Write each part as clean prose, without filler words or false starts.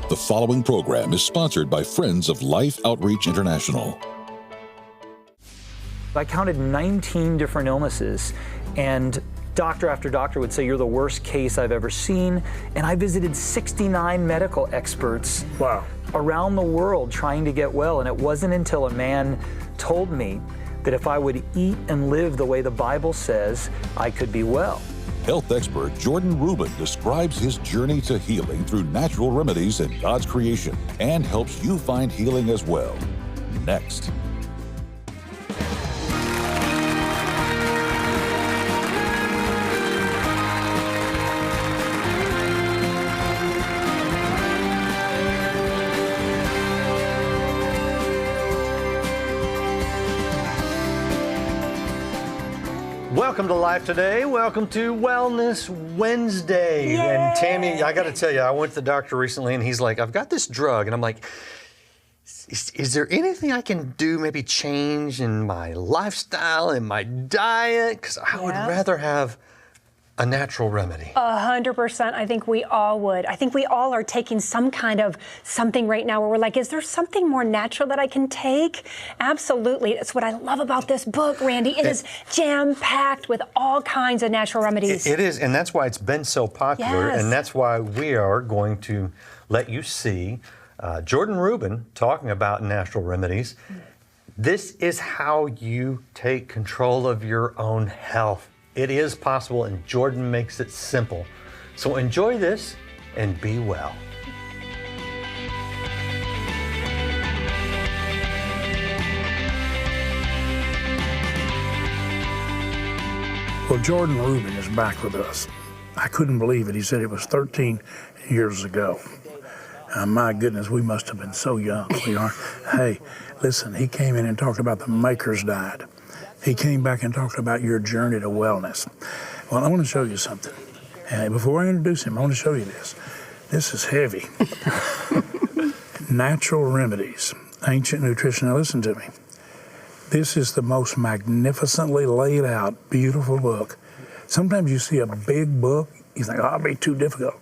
The following program is sponsored by Friends of Life Outreach International. I counted 19 different illnesses, and doctor after doctor would say, "You're the worst case I've ever seen." And I visited 69 medical experts around the world trying to get well. And it wasn't until a man told me that if I would eat and live the way the Bible says, I could be well. Health expert Jordan Rubin describes his journey to healing through natural remedies in God's creation and helps you find healing as well. Next. Welcome to Life Today. Welcome to Wellness Wednesday. Yay! And Tammy, I got to tell you, I went to the doctor recently and he's like, "I've got this drug." And I'm like, is there anything I can do, maybe change in my lifestyle and my diet? Because I would rather have a natural remedy. 100%. I think we all would. I think we all are taking some kind of something right now where we're like, is there something more natural that I can take? Absolutely. That's what I love about this book, Randy. It is jam-packed with all kinds of natural remedies. It is, and that's why it's been so popular, and that's why we are going to let you see Jordan Rubin talking about natural remedies. This is how you take control of your own health. It is possible, and Jordan makes it simple. So enjoy this and be well. Well, Jordan Rubin is back with us. I couldn't believe it. He said it was 13 years ago. My goodness, we must have been so young. We are. Hey, listen, he came in and talked about the Maker's Diet. He came back and talked about your journey to wellness. Well, I want to show you something. And before I introduce him, I want to show you this. This is heavy. Natural Remedies, Ancient Nutrition. Now listen to me. This is the most magnificently laid out, beautiful book. Sometimes you see a big book, you think, oh, it'll be too difficult.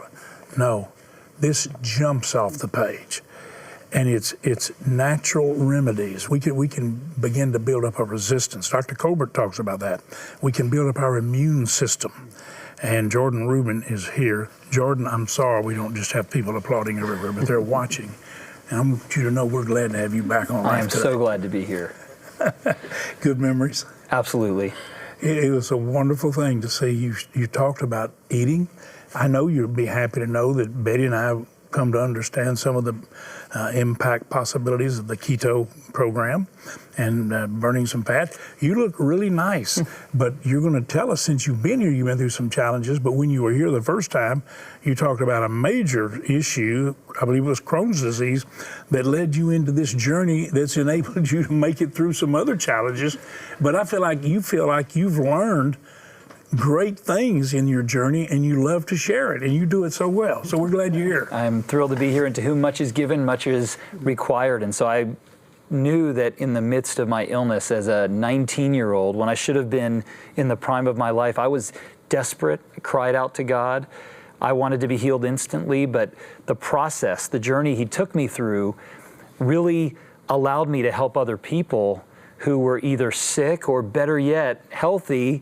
No, this jumps off the page. And it's natural remedies. We can begin to build up a resistance. Dr. Colbert talks about that. We can build up our immune system. And Jordan Rubin is here. Jordan, I'm sorry we don't just have people applauding everywhere, but they're watching. And I want you to know we're glad to have you back on. I am so glad to be here. Good memories? Absolutely. It was a wonderful thing to see you talked about eating. I know you'll be happy to know that Betty and I have come to understand some of the impact possibilities of the keto program and burning some fat. You look really nice, but you're going to tell us, since you've been here, you've been through some challenges, but when you were here the first time, you talked about a major issue, I believe it was Crohn's disease, that led you into this journey that's enabled you to make it through some other challenges. But I feel like you've learned great things in your journey, and you love to share it, and you do it so well. So we're glad you're here. I'm thrilled to be here, and to whom much is given, much is required. And so I knew that in the midst of my illness as a 19-year-old, when I should have been in the prime of my life, I was desperate, cried out to God. I wanted to be healed instantly, but the process, the journey he took me through really allowed me to help other people who were either sick or, better yet, healthy,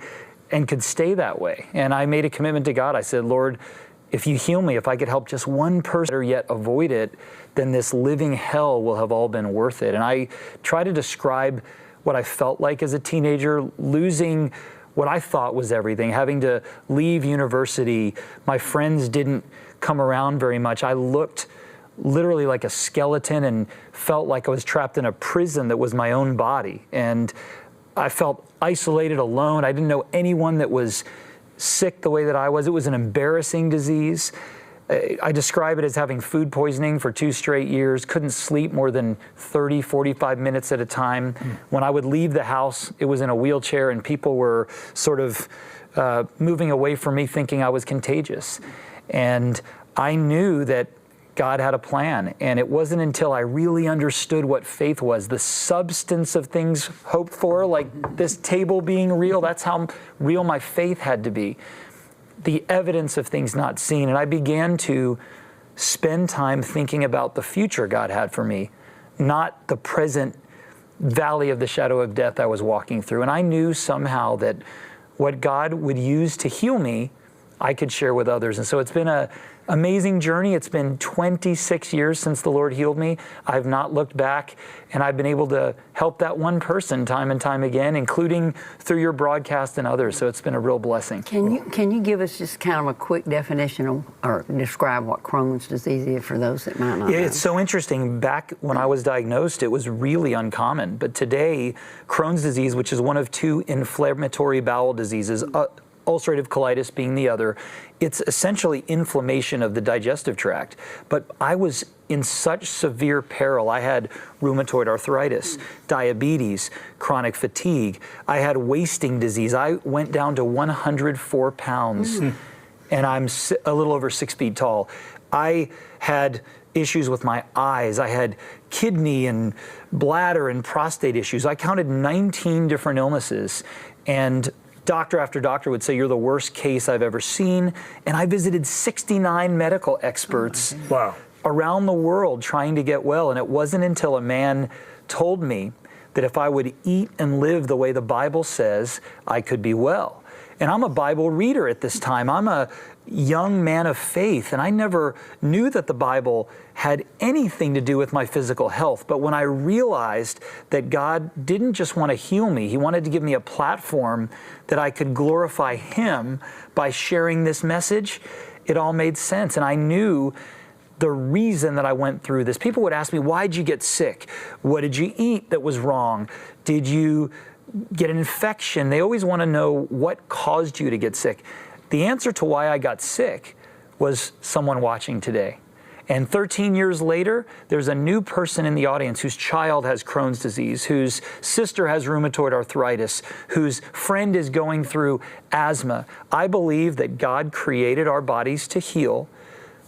and could stay that way. And I made a commitment to God. I said, Lord, if you heal me, if I could help just one person or yet avoid it, then this living hell will have all been worth it. And I try to describe what I felt like as a teenager, losing what I thought was everything, having to leave university. My friends didn't come around very much. I looked literally like a skeleton and felt like I was trapped in a prison that was my own body. And I felt isolated, alone. I didn't know anyone that was sick the way that I was. It was an embarrassing disease. I describe it as having food poisoning for 2 straight years, couldn't sleep more than 30, 45 minutes at a time. When I would leave the house, it was in a wheelchair, and people were sort of moving away from me thinking I was contagious. And I knew that God had a plan, and it wasn't until I really understood what faith was, the substance of things hoped for, like this table being real. That's how real my faith had to be. The evidence of things not seen. And I began to spend time thinking about the future God had for me, not the present valley of the shadow of death I was walking through. And I knew somehow that what God would use to heal me, I could share with others. And so it's been an amazing journey. It's been 26 years since the Lord healed me. I've not looked back, and I've been able to help that one person time and time again, including through your broadcast and others. So it's been a real blessing. Can you give us just kind of a quick definition of, or describe what Crohn's disease is for those that might not know? It's so interesting. Back when I was diagnosed, it was really uncommon. But today, Crohn's disease, which is one of two inflammatory bowel diseases, ulcerative colitis being the other, it's essentially inflammation of the digestive tract. But I was in such severe peril. I had rheumatoid arthritis, diabetes, chronic fatigue. I had wasting disease. I went down to 104 pounds, and I'm a little over 6 feet tall. I had issues with my eyes. I had kidney and bladder and prostate issues. I counted 19 different illnesses, and doctor after doctor would say, you're the worst case I've ever seen. And I visited 69 medical experts around the world trying to get well. And it wasn't until a man told me that if I would eat and live the way the Bible says, I could be well. And I'm a Bible reader at this time. I'm a young man of faith, and I never knew that the Bible had anything to do with my physical health. But when I realized that God didn't just want to heal me, He wanted to give me a platform that I could glorify Him by sharing this message, it all made sense. And I knew the reason that I went through this. People would ask me, why'd you get sick? What did you eat that was wrong? Did you get an infection? They always want to know what caused you to get sick. The answer to why I got sick was someone watching today. And 13 years later, there's a new person in the audience whose child has Crohn's disease, whose sister has rheumatoid arthritis, whose friend is going through asthma. I believe that God created our bodies to heal,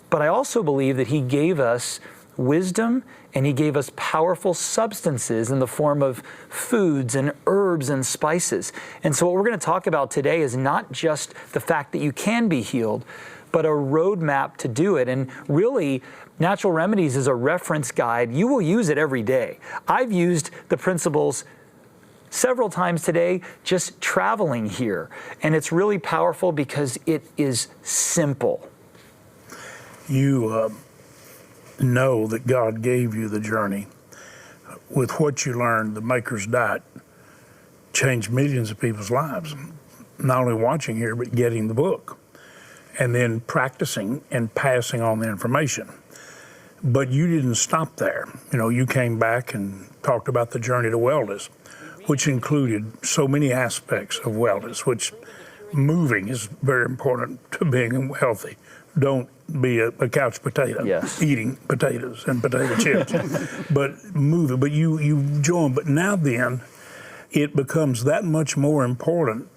but I also believe that He gave us wisdom, and He gave us powerful substances in the form of foods and herbs and spices. And so what we're going to talk about today is not just the fact that you can be healed, but a roadmap to do it. And really, Natural Remedies is a reference guide. You will use it every day. I've used the principles several times today just traveling here. And it's really powerful because it is simple. You know that God gave you the journey. With what you learned, the Maker's Diet changed millions of people's lives. Not only watching here, but getting the book. And then practicing and passing on the information. But you didn't stop there. You know, you came back and talked about the journey to wellness, which included so many aspects of wellness, which moving is very important to being healthy. Don't be a couch potato, eating potatoes and potato chips, but moving. But you join. But now then, it becomes that much more important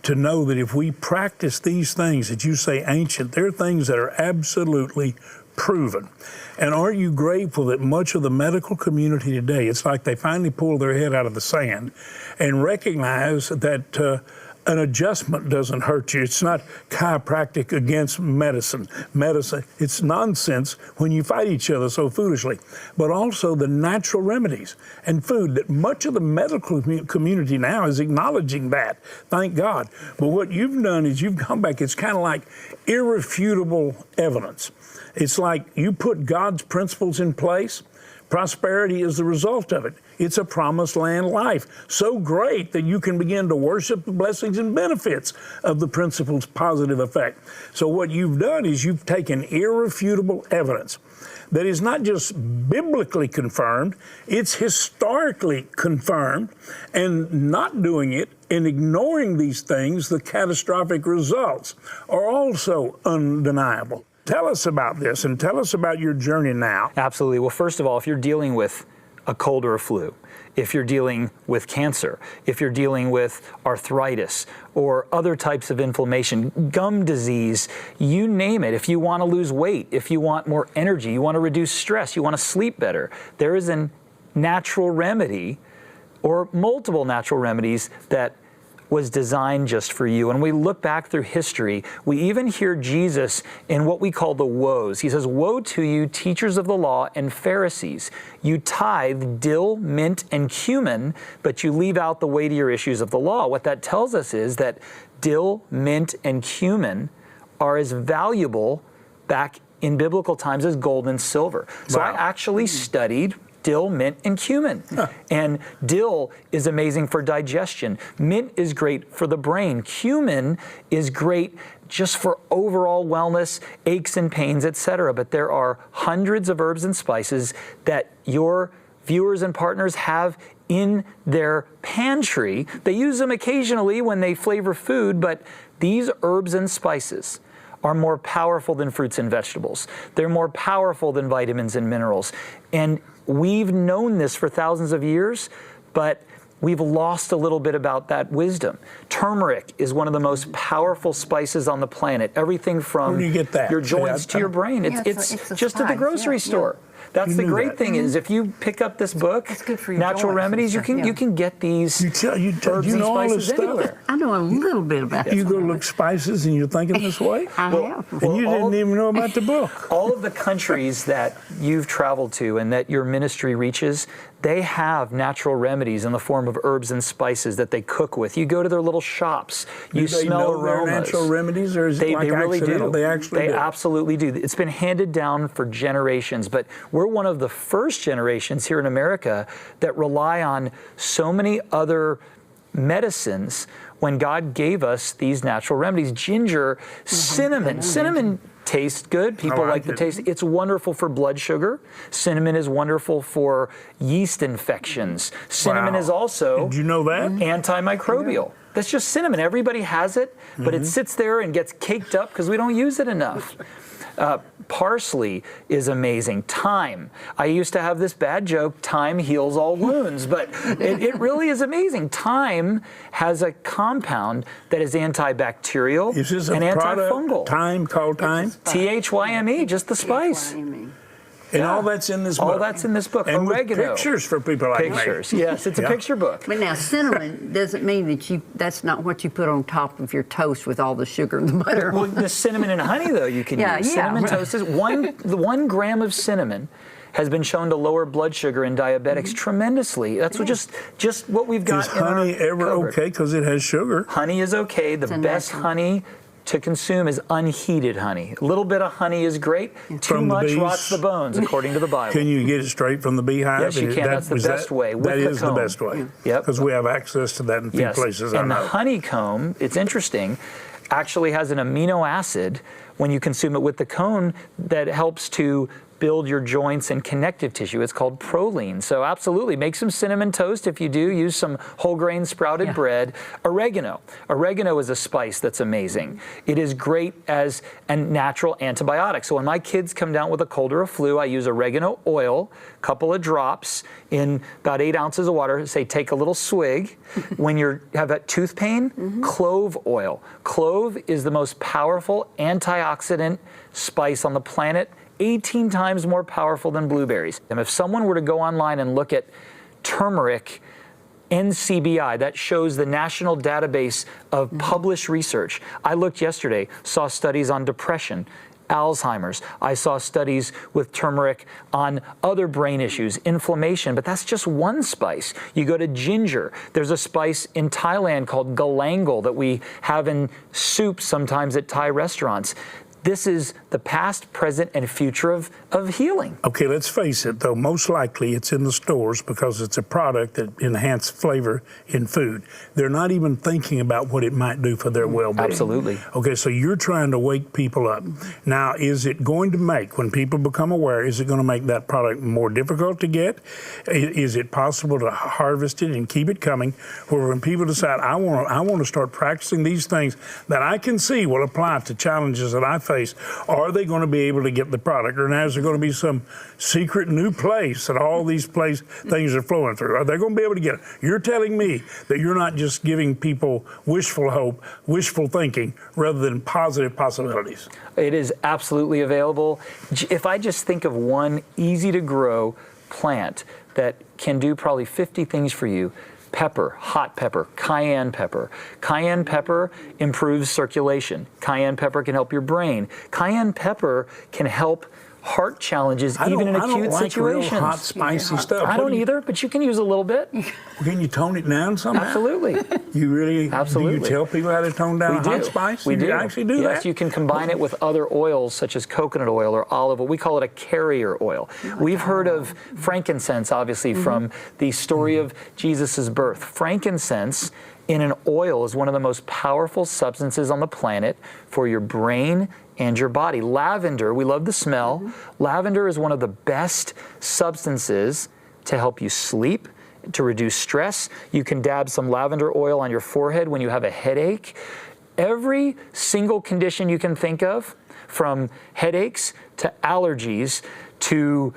to know that if we practice these things that you say ancient, they're things that are absolutely proven. And aren't you grateful that much of the medical community today, it's like they finally pull their head out of the sand and recognize that an adjustment doesn't hurt you. It's not chiropractic against medicine. It's nonsense when you fight each other so foolishly. But also the natural remedies and food, that much of the medical community now is acknowledging that. Thank God. But what you've done is you've come back, it's kind of like irrefutable evidence. It's like you put God's principles in place. Prosperity is the result of it. It's a promised land life, so great that you can begin to worship the blessings and benefits of the principle's positive effect. So what you've done is you've taken irrefutable evidence that is not just biblically confirmed, it's historically confirmed, and not doing it and ignoring these things, the catastrophic results are also undeniable. Tell us about this and tell us about your journey now. Absolutely. Well, first of all, if you're dealing with a cold or a flu, if you're dealing with cancer, if you're dealing with arthritis or other types of inflammation, gum disease, you name it. If you want to lose weight, if you want more energy, you want to reduce stress, you want to sleep better, there is a natural remedy or multiple natural remedies that was designed just for you. And we look back through history, we even hear Jesus in what we call the woes. He says, "Woe to you, teachers of the law and Pharisees. You tithe dill, mint, and cumin, but you leave out the weightier issues of the law." What that tells us is that dill, mint, and cumin are as valuable back in biblical times as gold and silver. So I actually studied dill, mint, and cumin. And dill is amazing for digestion. Mint is great for the brain. Cumin is great just for overall wellness, aches and pains, etc. But there are hundreds of herbs and spices that your viewers and partners have in their pantry. They use them occasionally when they flavor food, but these herbs and spices are more powerful than fruits and vegetables. They're more powerful than vitamins and minerals. And we've known this for thousands of years, but we've lost a little bit about that wisdom. Turmeric is one of the most powerful spices on the planet. Everything from Where do you get that? your joints to your brain. It's just at the grocery store. That's the great thing is if you pick up this book, good for your Natural joints Remedies, and you can get these herbs and know all this spices stuff? anywhere. I know a little bit about You it. go look spices and you're thinking this way? I have. And you didn't even know about the book. All of the countries that you've traveled to and that your ministry reaches, they have natural remedies in the form of herbs and spices that they cook with. You go to their little shops, you smell aromas. They're natural remedies, or is it like they really accidental? do. They actually do. Absolutely do. It's been handed down for generations, but we're one of the first generations here in America that rely on so many other medicines when God gave us these natural remedies. Ginger, cinnamon. Cinnamon tastes good. People like the taste. It's wonderful for blood sugar. Cinnamon is wonderful for yeast infections. Cinnamon is also Did you know that? antimicrobial. That's just cinnamon. Everybody has it, but it sits there and gets caked up because we don't use it enough. Parsley is amazing. Thyme. I used to have this bad joke, thyme heals all wounds, but it really is amazing. Thyme has a compound that is antibacterial Is this a and antifungal. Thyme called thyme? THYME, just the spice. And all that's in this book? All that's in this book. And Oregano. with pictures for people like me. Pictures, yes. It's a picture book. But now cinnamon doesn't mean that that's not what you put on top of your toast with all the sugar and the butter. Well, the cinnamon and honey, though, you can use. Cinnamon toast is 1 gram of cinnamon has been shown to lower blood sugar in diabetics tremendously. That's what just what we've got. Is honey ever okay because it has sugar? Honey is okay. The best honey to consume is unheated honey. A little bit of honey is great. Too much rots the bones, according to the Bible. Can you get it straight from the beehive? Yes, you can. That's the best way. That is the best way. Yep. Because we have access to that in a few places. And the honeycomb, it's interesting, actually has an amino acid when you consume it with the cone that helps to build your joints and connective tissue. It's called proline. So absolutely, make some cinnamon toast if you do. Use some whole grain sprouted bread. Oregano. Oregano is a spice that's amazing. It is great as a natural antibiotic. So when my kids come down with a cold or a flu, I use oregano oil, a couple of drops in about 8 ounces of water. Say take a little swig. When you have that tooth pain, clove oil. Clove is the most powerful antioxidant spice on the planet. 18 times more powerful than blueberries. And if someone were to go online and look at turmeric NCBI, that shows the national database of published research. I looked yesterday, saw studies on depression, Alzheimer's. I saw studies with turmeric on other brain issues, inflammation, but that's just one spice. You go to ginger. There's a spice in Thailand called galangal that we have in soup sometimes at Thai restaurants. This is the past, present, and future of healing. Okay, let's face it, though. Most likely it's in the stores because it's a product that enhances flavor in food. They're not even thinking about what it might do for their well-being. Absolutely. Okay, so you're trying to wake people up. Now, is it going to make, when people become aware, is it going to make that product more difficult to get? Is it possible to harvest it and keep it coming, where when people decide, I want to start practicing these things that I can see will apply to challenges that I face, are they going to be able to get the product? Or now is there going to be some secret new place that all these things are flowing through? Are they going to be able to get it? You're telling me that you're not just giving people wishful hope, wishful thinking, rather than positive possibilities. It is absolutely available. If I just think of one easy to grow plant that can do probably 50 things for you, pepper, hot pepper, cayenne pepper. Cayenne pepper improves circulation. Cayenne pepper can help your brain. Cayenne pepper can help heart challenges, even in acute situations. I don't like real hot, spicy stuff. I don't either, but you can use a little bit. Can you tone it down somehow? Absolutely. You really? Absolutely. Do you tell people how to tone down hot spice? We do. You actually do that? Yes, you can combine it with other oils such as coconut oil or olive oil. We call it a carrier oil. We've heard of frankincense, obviously, from the story of Jesus' birth. Frankincense in an oil is one of the most powerful substances on the planet for your brain and your body. Lavender, we love the smell. Lavender is one of the best substances to help you sleep, to reduce stress. You can dab some lavender oil on your forehead when you have a headache. Every single condition you can think of, from headaches to allergies to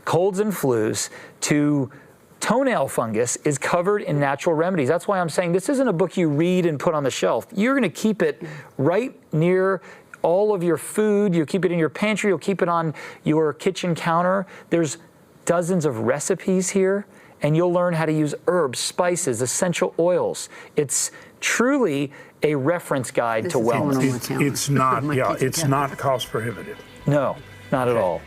colds and flus to toenail fungus, is covered in natural remedies. That's why I'm saying this isn't a book you read and put on the shelf. You're going to keep it right near all of your food. You'll keep it in your pantry. You'll keep it on your kitchen counter. There's dozens of recipes here, and you'll learn how to use herbs, spices, essential oils. It's truly a reference guide to wellness. It's not, it's not cost prohibitive. No, not at all.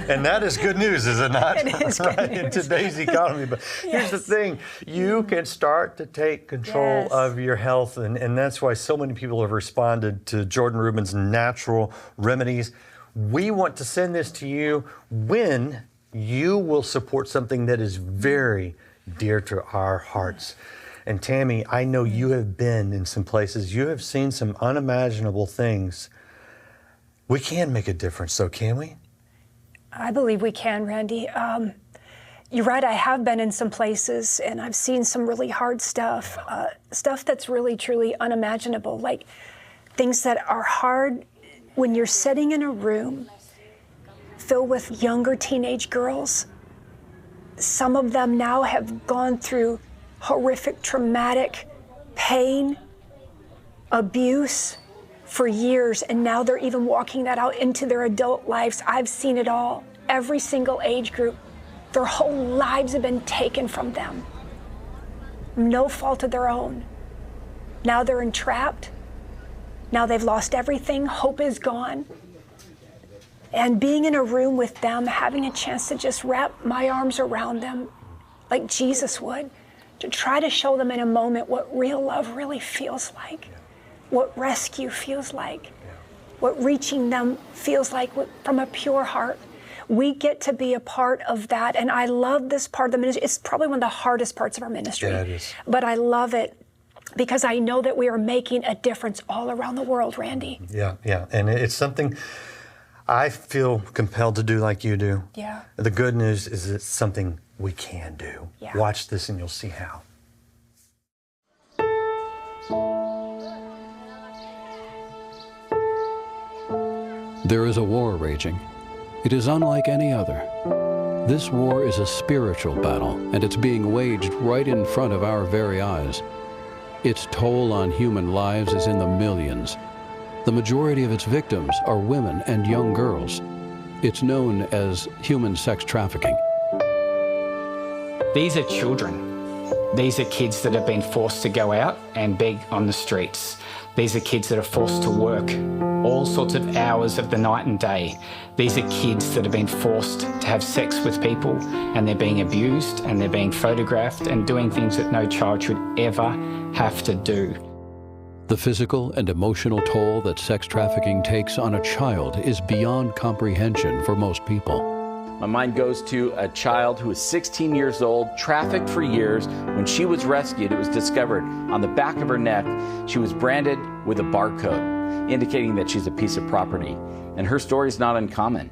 And that is good news, is it not? It is good news. In today's economy. But here's the thing, you can start to take control of your health, and that's why so many people have responded to Jordan Rubin's natural remedies. We want to send this to you when you will support something that is very dear to our hearts. And Tammy, I know you have been in some places, you have seen some unimaginable things. We can make a difference, though, can we? I believe we can, Randy. You're right, I have been in some places and I've seen some really hard stuff, stuff that's really, truly unimaginable, like things that are hard when you're sitting in a room filled with younger teenage girls. Some of them now have gone through horrific, traumatic pain, abuse for years, and now they're even walking that out into their adult lives. I've seen it all. Every single age group, their whole lives have been taken from them. No fault of their own. Now they're entrapped. Now they've lost everything. Hope is gone. And being in a room with them, having a chance to just wrap my arms around them like Jesus would, to try to show them in a moment what real love really feels like. What rescue feels like, what reaching them feels like from a pure heart. We get to be a part of that, and I love this part of the ministry. It's probably one of the hardest parts of our ministry. Yeah, it is. But I love it because I know that we are making a difference all around the world, Randy. Yeah, and it's something I feel compelled to do like you do. Yeah. The good news is it's something we can do. Yeah. Watch this and you'll see how. There is a war raging. It is unlike any other. This war is a spiritual battle, and it's being waged right in front of our very eyes. Its toll on human lives is in the millions. The majority of its victims are women and young girls. It's known as human sex trafficking. These are children. These are kids that have been forced to go out and beg on the streets. These are kids that are forced to work all sorts of hours of the night and day. These are kids that have been forced to have sex with people, and they're being abused and they're being photographed and doing things that no child should ever have to do. The physical and emotional toll that sex trafficking takes on a child is beyond comprehension for most people. My mind goes to a child who is 16 years old, trafficked for years. When she was rescued, it was discovered on the back of her neck, she was branded with a barcode, indicating that she's a piece of property. And her story is not uncommon.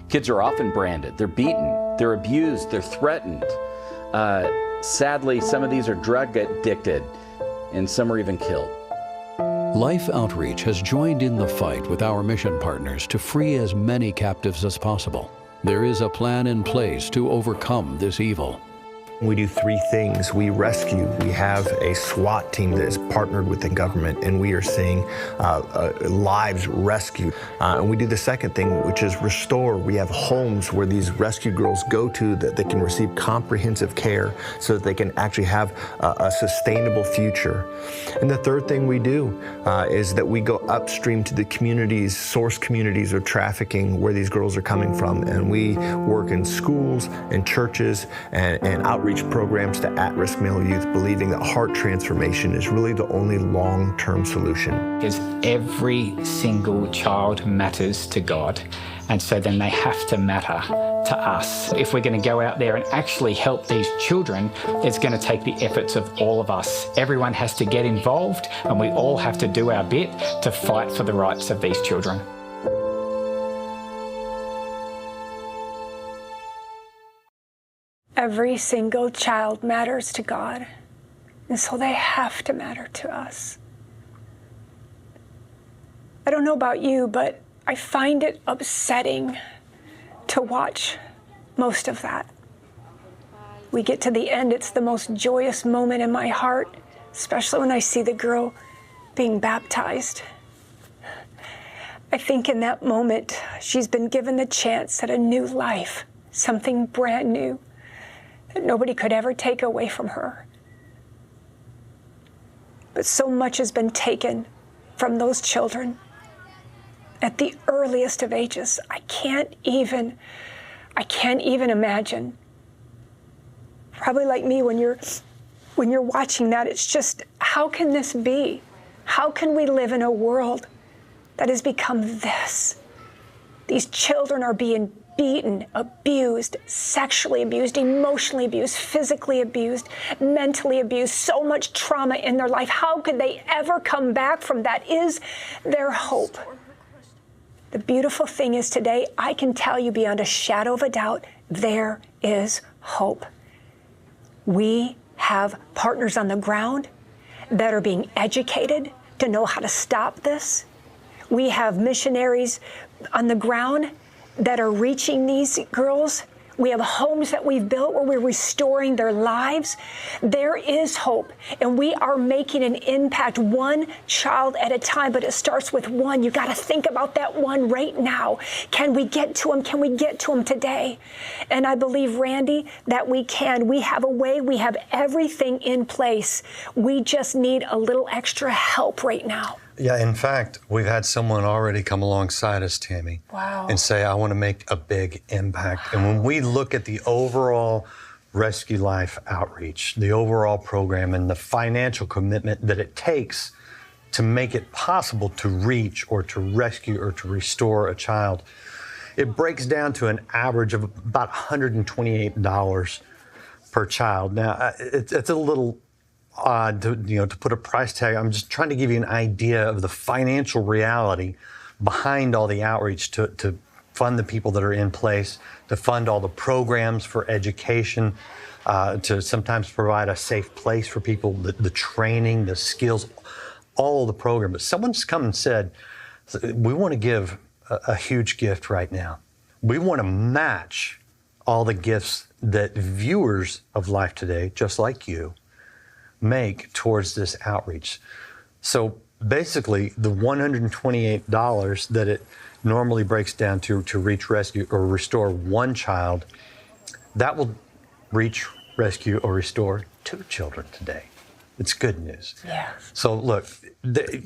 Kids are often branded. They're beaten, they're abused, they're threatened. Sadly, some of these are drug addicted, and some are even killed. Life Outreach has joined in the fight with our mission partners to free as many captives as possible. There is a plan in place to overcome this evil. We do three things. We rescue. We have a SWAT team that is partnered with the government, and we are seeing lives rescued. And we do the second thing, which is restore. We have homes where these rescued girls go to that they can receive comprehensive care so that they can actually have a sustainable future. And the third thing we do is that we go upstream to the communities, source communities of trafficking where these girls are coming from. And we work in schools and churches and outreach programs to at-risk male youth, believing that heart transformation is really the only long-term solution. Because every single child matters to God, and so then they have to matter to us. If we're going to go out there and actually help these children, it's going to take the efforts of all of us. Everyone has to get involved, and we all have to do our bit to fight for the rights of these children. Every single child matters to God, and so they have to matter to us. I don't know about you, but I find it upsetting to watch most of that. We get to the end, it's the most joyous moment in my heart, especially when I see the girl being baptized. I think in that moment, she's been given the chance at a new life, something brand new that nobody could ever take away from her. But so much has been taken from those children at the earliest of ages. I can't even imagine. Probably like me, when you're watching that, it's just, how can this be? How can we live in a world that has become this? These children are being beaten, abused, sexually abused, emotionally abused, physically abused, mentally abused, so much trauma in their life. How could they ever come back from that? Is there hope? The beautiful thing is today, I can tell you beyond a shadow of a doubt, there is hope. We have partners on the ground that are being educated to know how to stop this. We have missionaries on the ground that are reaching these girls. We have homes that we've built where we're restoring their lives. There is hope, and we are making an impact one child at a time, but it starts with one. You got to think about that one right now. Can we get to them? Can we get to them today? And I believe, Randy, that we can. We have a way. We have everything in place. We just need a little extra help right now. Yeah, in fact, we've had someone already come alongside us, Tammy, and say, I want to make a big impact. And when we look at the overall Rescue Life outreach, the overall program, and the financial commitment that it takes to make it possible to reach or to rescue or to restore a child, it breaks down to an average of about $128 per child. Now, it's a little odd to put a price tag. I'm just trying to give you an idea of the financial reality behind all the outreach to fund the people that are in place, to fund all the programs for education, to sometimes provide a safe place for people, the training, the skills, all of the program. But someone's come and said, we want to give a huge gift right now. We want to match all the gifts that viewers of Life Today, just like you, make towards this outreach. So basically, the $128 that it normally breaks down to reach, rescue, or restore one child, that will reach, rescue, or restore 2 children today. It's good news. Yeah. So look,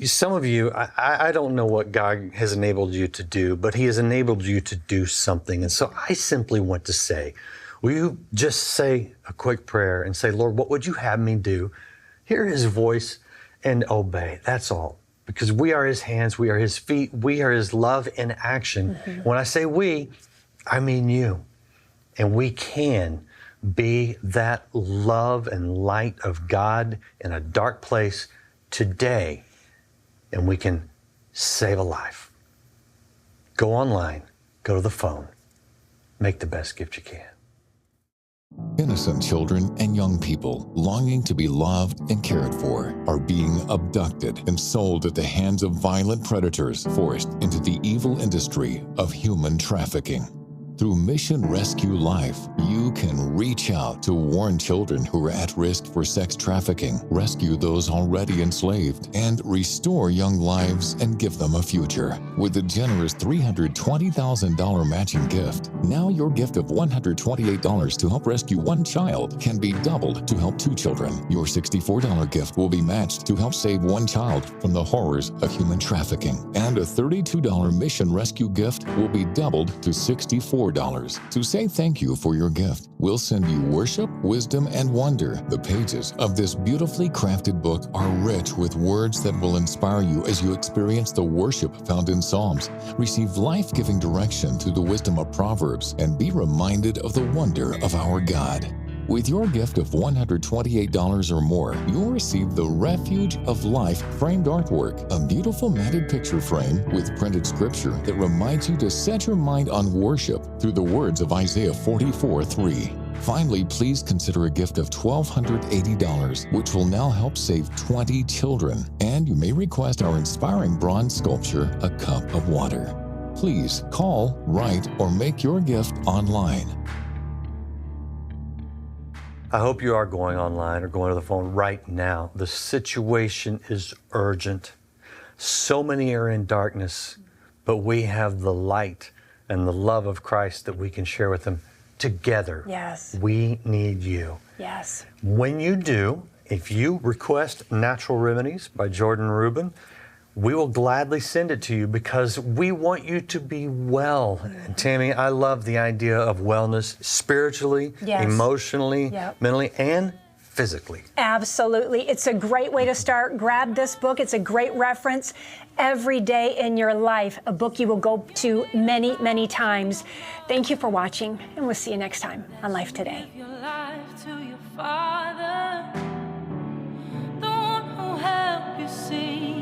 some of you, I don't know what God has enabled you to do, but He has enabled you to do something. And so I simply want to say, will you just say a quick prayer and say, Lord, what would you have me do? Hear His voice and obey. That's all. Because we are His hands, we are His feet, we are His love in action. Mm-hmm. When I say we, I mean you. And we can be that love and light of God in a dark place today, and we can save a life. Go online, go to the phone, make the best gift you can. Innocent children and young people longing to be loved and cared for are being abducted and sold at the hands of violent predators, forced into the evil industry of human trafficking. Through Mission Rescue Life, you can reach out to warn children who are at risk for sex trafficking, rescue those already enslaved, and restore young lives and give them a future. With a generous $320,000 matching gift, now your gift of $128 to help rescue one child can be doubled to help two children. Your $64 gift will be matched to help save one child from the horrors of human trafficking. And a $32 Mission Rescue gift will be doubled to $64. To say thank you for your gift, we'll send you worship, wisdom, and wonder. The pages of this beautifully crafted book are rich with words that will inspire you as you experience the worship found in Psalms, receive life-giving direction through the wisdom of Proverbs, and be reminded of the wonder of our God. With your gift of $128 or more, you'll receive the Refuge of Life framed artwork, a beautiful matted picture frame with printed scripture that reminds you to set your mind on worship through the words of Isaiah 44:3. Finally, please consider a gift of $1,280, which will now help save 20 children. And you may request our inspiring bronze sculpture, A Cup of Water. Please call, write, or make your gift online. I hope you are going online or going to the phone right now. The situation is urgent. So many are in darkness, but we have the light and the love of Christ that we can share with them together. Yes. We need you. Yes. When you do, if you request Natural Remedies by Jordan Rubin, we will gladly send it to you because we want you to be well. And Tammy, I love the idea of wellness spiritually, yes, emotionally, yep, mentally, and physically. Absolutely. It's a great way to start. Grab this book. It's a great reference every day in your life, a book you will go to many, many times. Thank you for watching, and we'll see you next time on Life Today. Give your life to your Father, the one who helped you see.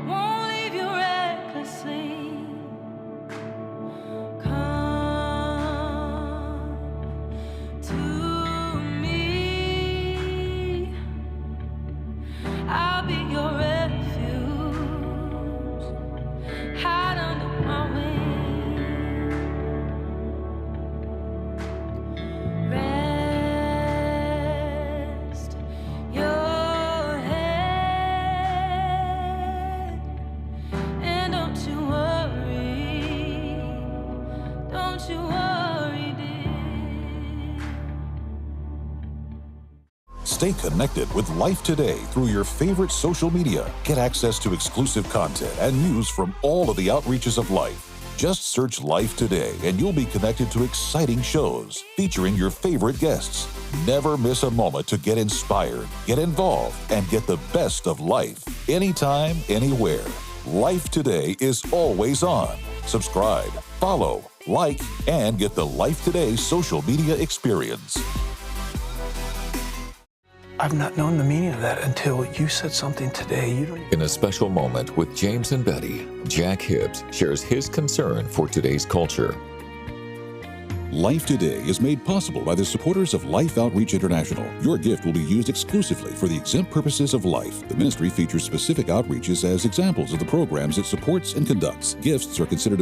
Won't leave you recklessly. Come to me. I'll be your refuge. Hide under my wing. Rest your head. And don't you worry. Don't you worry, dear. Stay connected with Life Today through your favorite social media. Get access to exclusive content and news from all of the outreaches of Life. Just search Life Today and you'll be connected to exciting shows featuring your favorite guests. Never miss a moment to get inspired, get involved, and get the best of life anytime, anywhere. Life Today is always on. Subscribe, follow, like, and get the Life Today social media experience. I've not known the meaning of that until you said something today. In a special moment with James and Betty, Jack Hibbs shares his concern for today's culture. Life Today is made possible by the supporters of Life Outreach International. Your gift will be used exclusively for the exempt purposes of Life. The ministry features specific outreaches as examples of the programs it supports and conducts. Gifts are considered